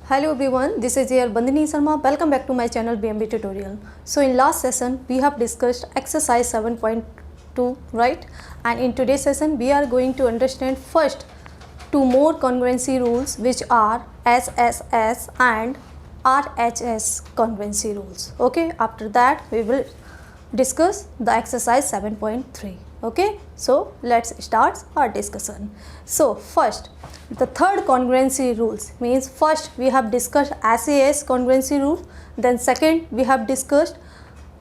Hello everyone, this is your Bandini Sharma. Welcome back to my channel BMB Tutorial. So in last session we have discussed exercise 7.2, right? And in today's session we are going to understand first two more congruency rules, which are SSS and RHS congruency rules. Okay, after that we will discuss the exercise 7.3. Okay, so let's start our discussion. So first, the third congruency rules means first we have discussed SAS congruency rule, then second we have discussed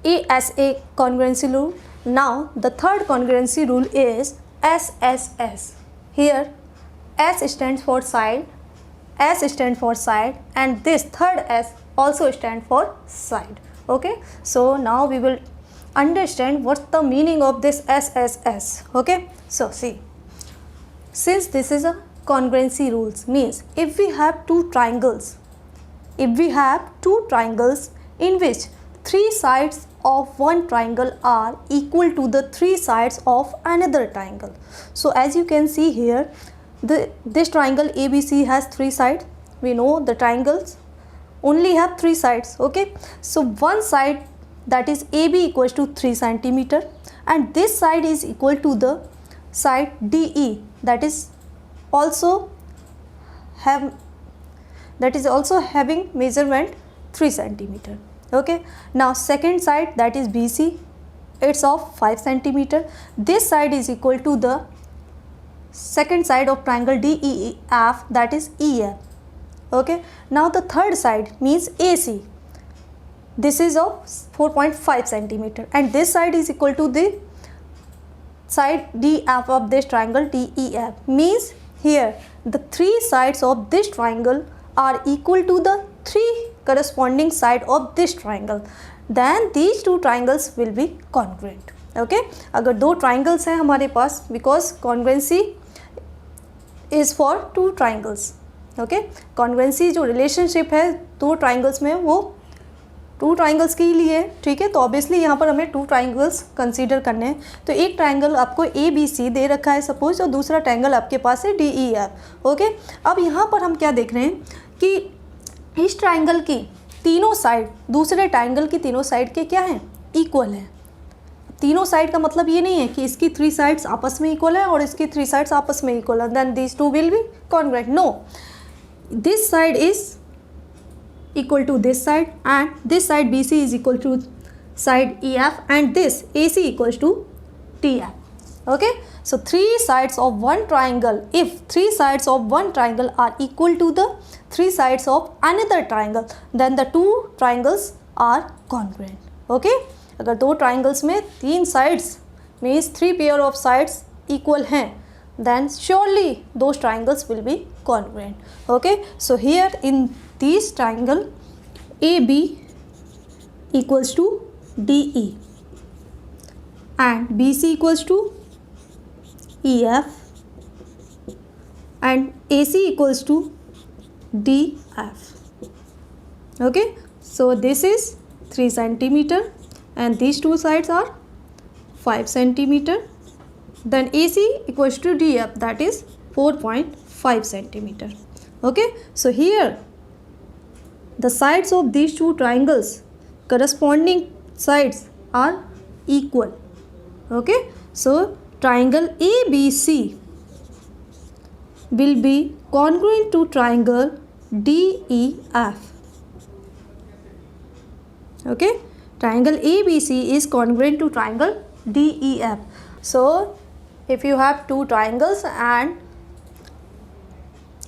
ASA congruency rule. Now the third congruency rule is SSS. Here S stands for side, S stands for side, and this third S also stands for side. Okay, so now we will understand what's the meaning of this SSS. Okay, so see, since this is a congruency rules, means if we have two triangles in which three sides of one triangle are equal to the three sides of another triangle. So as you can see here, this triangle ABC has three sides. We know the triangles only have three sides. Okay, so one side, that is AB, equals to 3 centimeter, and this side is equal to the side DE, that is also having measurement 3 centimeter. Okay, now second side, that is BC, it's of 5 centimeter. This side is equal to the second side of triangle DEF, that is EF. Okay, now the third side means AC, this is of 4.5 centimeter, and this side is equal to the side DF of this triangle DEF. Means here the three sides of this triangle are equal to the three corresponding side of this triangle. Then these two triangles will be congruent. Okay, अगर दो triangles हैं हमारे पास, because congruency is for two triangles. Okay, congruency जो relationship है दो triangles में, वो two triangles के लिए, ठीक है, तो ऑब्वियसली यहाँ पर हमें टू ट्राइंगल्स कंसीडर करने हैं. तो एक ट्राइंगल आपको ABC दे रखा है सपोज, और दूसरा ट्राइंगल आपके पास है DEF. ओके, अब यहाँ पर हम क्या देख रहे हैं कि इस ट्राइंगल की तीनों साइड दूसरे ट्राइंगल की तीनों साइड के क्या हैं, इक्वल हैं. तीनों साइड का मतलब ये नहीं है कि इसकी थ्री साइड्स आपस में इक्वल है और इसकी थ्री साइड्स आपस में इक्वल है, then this two will be congruent. No, this side is equal to this side, and this side BC is equal to side EF, and this AC equals to TF. Okay, so three sides of one triangle, if three sides of one triangle are equal to the three sides of another triangle, then the two triangles are congruent. Okay, अगर दो triangles में तीन sides means three pair of sides equal हैं, then surely those triangles will be congruent. Okay, so here in this triangle AB equals to DE and BC equals to EF and AC equals to DF. Okay, so this is 3 centimeter and these two sides are 5 centimeter. Then AC equals to DF, that is 4.5 centimeter. Okay, so here the sides of these two triangles, corresponding sides are equal. Okay, so triangle ABC will be congruent to triangle DEF. Okay, triangle ABC is congruent to triangle DEF. So if you have two triangles and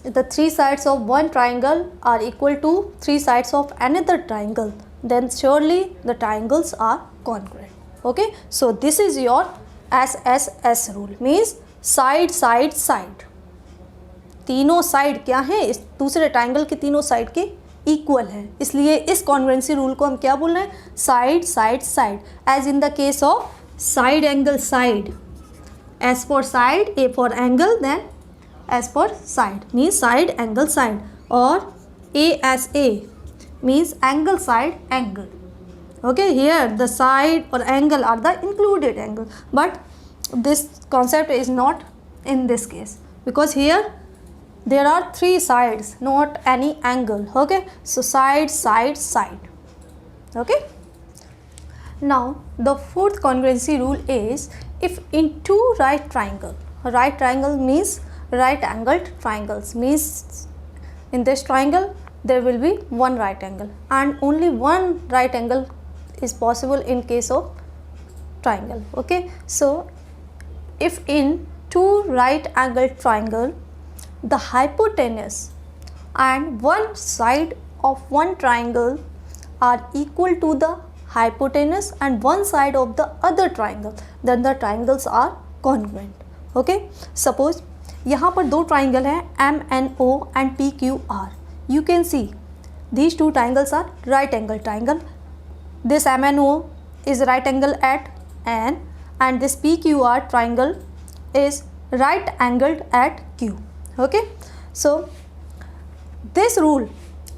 the three sides of one triangle are equal to three sides of another triangle, then surely the triangles are congruent. Okay, so this is your SSS rule, means side side side, तीनों side क्या है, इस दूसरे triangle के तीनों side के equal है, इसलिए इस कॉन्ग्रुएंसी रूल को हम क्या बोल रहे हैं, side side side. As in the case of side angle side, S for side, A for angle, then as for side means side angle side, or ASA means angle side angle. Okay, here the side or angle are the included angle, but this concept is not in this case, because here there are three sides, not any angle. Okay, so side, side, side. Okay, now the fourth congruency rule is, if in two right triangle means right angled triangles, means in this triangle there will be one right angle, and only one right angle is possible in case of triangle. Okay, so if in two right angled triangle, the hypotenuse and one side of one triangle are equal to the hypotenuse and one side of the other triangle, then the triangles are congruent. Okay, suppose यहाँ पर दो triangle है MNO and PQR. You can see these two triangles are right angle triangle. This MNO is right angle at N and this PQR triangle is right angled at Q. Okay, so this rule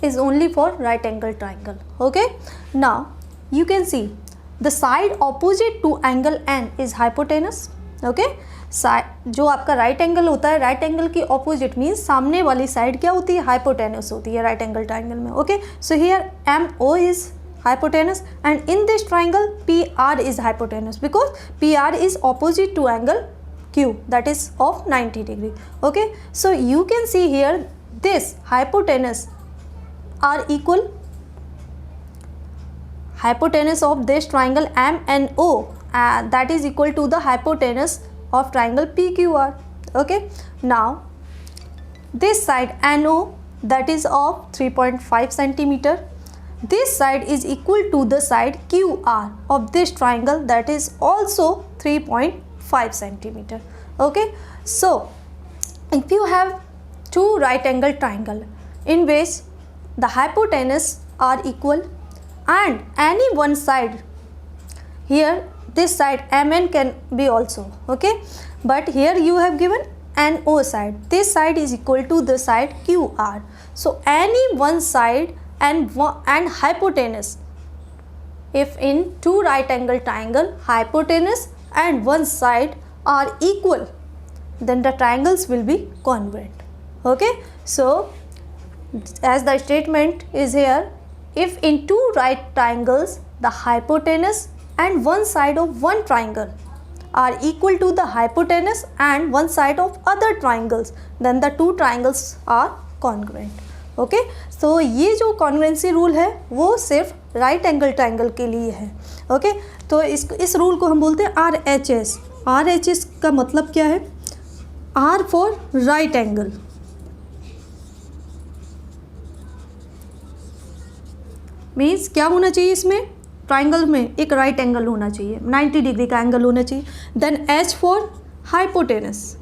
is only for right angle triangle. Okay, now you can see the side opposite to angle N is hypotenuse. Okay, जो आपका right angle होता है, right angle की opposite means सामने वाली side क्या होती है, हाइपोटेनस होती है राइट एंगल ट्राइंगल में. Okay, so here MO is hypotenuse and in this triangle PR is hypotenuse because PR is opposite to angle Q, that is of 90 degree. Okay, so you can see here this hypotenuse are equal. Hypotenuse of this triangle MNO that is equal to the hypotenuse of triangle PQR. Okay, now this side NO that is of 3.5 centimeter, this side is equal to the side QR of this triangle that is also 3.5 centimeter. Okay, so if you have two right angle triangle in which the hypotenuse are equal and any one side, here this side MN can be also. Okay, but here you have given NO side, this side is equal to the side QR, so any one side and hypotenuse, if in two right angle triangle hypotenuse and one side are equal, then the triangles will be congruent. Okay, so as the statement is here, if in two right triangles the hypotenuse and one side of one triangle are equal to the hypotenuse and one side of other triangles, then the two triangles are congruent. Okay, so ये जो congruency rule है वो सिर्फ right angle triangle के लिए है. Okay, तो इस रूल को हम बोलते हैं RHS. RHS का मतलब क्या है? R for right angle. Means क्या होना चाहिए इसमें? ट्राइंगल में एक राइट एंगल होना चाहिए, 90 डिग्री का एंगल होना चाहिए. Then H for hypotenuse.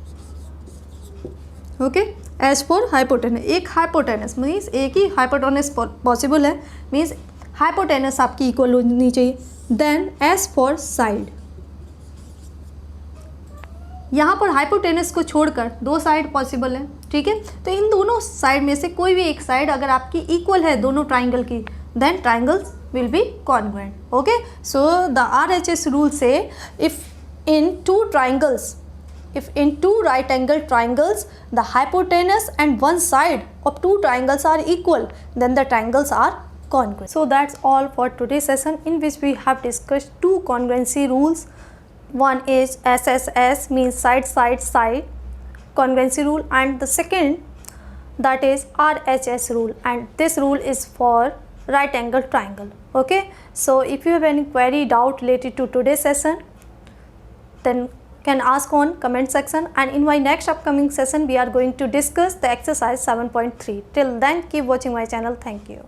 Okay, H for hypotenuse. एक हाइपोटेनस मीन्स एक ही हाइपोटेनस पॉसिबल है, मीन्स हाइपोटेनस आपकी इक्वल होनी चाहिए. Then S for side. यहाँ पर हाइपोटेनस को छोड़कर दो साइड पॉसिबल है. ठीक है, तो इन दोनों साइड में से कोई भी एक साइड अगर आपकी इक्वल है दोनों ट्राइंगल की, then triangles will be congruent. Okay, so the RHS rule से if in two triangles, if in two right angle triangles the hypotenuse and one side of two triangles are equal, then the triangles are congruent. So that's all for today's session, in which we have discussed two congruency rules. One is SSS, means side side side congruency rule, and the second that is RHS rule, and this rule is for right angle triangle. Okay, so if you have any query, doubt related to today's session, then can ask on comment section, and in my next upcoming session we are going to discuss the exercise 7.3. Till then, keep watching my channel. Thank you.